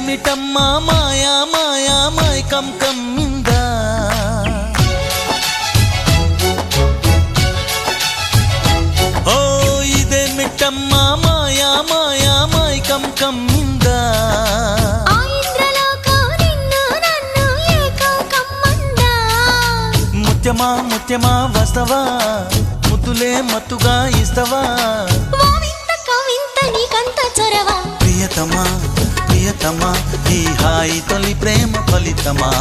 ఇదేమిటమ్మా మాయా మాయా మైకం కమ్మిందా ఓ ఇదేమిటమ్మా మాయా మాయా మైకం కమ్మిందా ముత్యమా ముత్యమా వస్తవా ముద్దులే మత్తుగా ఇస్తవా ప్రియతమా ప్రియతమా ఈ హాయి తొలి ప్రేమ ఫలితమా